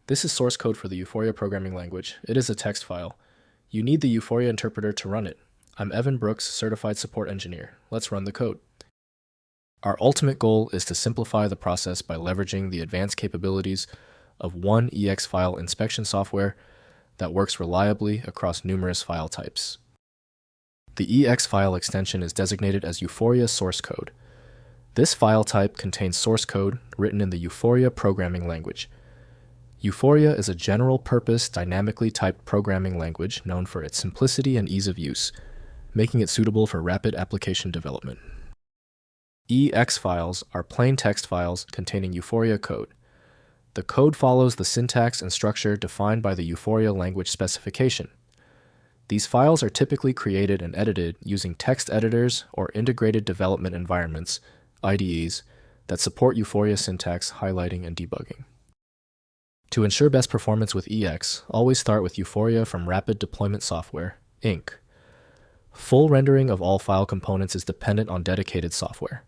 This is source code for the Euphoria programming language. It is a text file. You need the Euphoria interpreter to run it. I'm Evan Brooks, Certified Support Engineer. Let's run the code. Our ultimate goal is to simplify the process by leveraging the advanced capabilities of one EX file inspection software that works reliably across numerous file types. The EX file extension is designated as Euphoria source code. This file type contains source code written in the Euphoria programming language. Euphoria is a general-purpose, dynamically typed programming language known for its simplicity and ease of use, making it suitable for rapid application development. EX files are plain text files containing Euphoria code. The code follows the syntax and structure defined by the Euphoria language specification. These files are typically created and edited using text editors or integrated development environments, IDEs, that support Euphoria syntax, highlighting, and debugging. To ensure best performance with EX, always start with Euphoria from Rapid Deployment Software, Inc. Full rendering of all file components is dependent on dedicated software.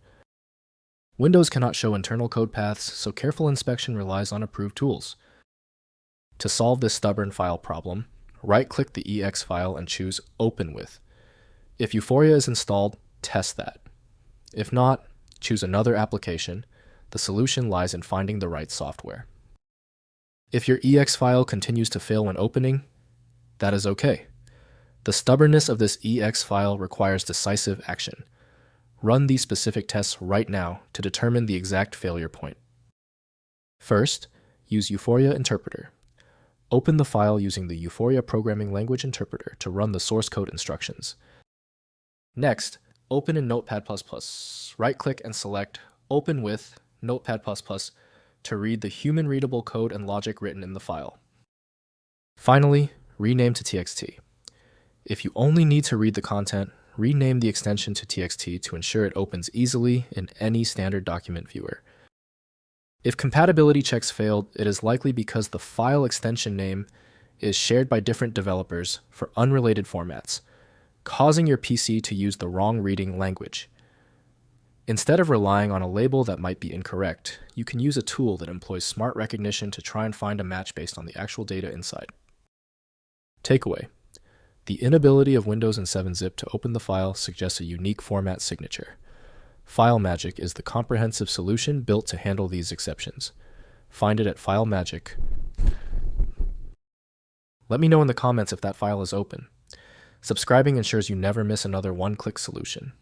Windows cannot show internal code paths, so careful inspection relies on approved tools. To solve this stubborn file problem, right-click the EX file and choose Open With. If Euphoria is installed, test that. If not, choose another application. The solution lies in finding the right software. If your EX file continues to fail when opening, that is okay. The stubbornness of this EX file requires decisive action. Run these specific tests right now to determine the exact failure point. First, use Euphoria Interpreter. Open the file using the Euphoria programming language interpreter to run the source code instructions. Next, open in Notepad++. Right-click and select Open with Notepad++ to read the human-readable code and logic written in the file. Finally, rename to TXT. If you only need to read the content, rename the extension to TXT to ensure it opens easily in any standard document viewer. If compatibility checks failed, it is likely because the file extension name is shared by different developers for unrelated formats, causing your PC to use the wrong reading language. Instead of relying on a label that might be incorrect, you can use a tool that employs smart recognition to try and find a match based on the actual data inside. Takeaway: the inability of Windows and 7-zip to open the file suggests a unique format signature. FileMagick is the comprehensive solution built to handle these exceptions. Find it at FileMagick. Let me know in the comments if that file is open. Subscribing ensures you never miss another one-click solution.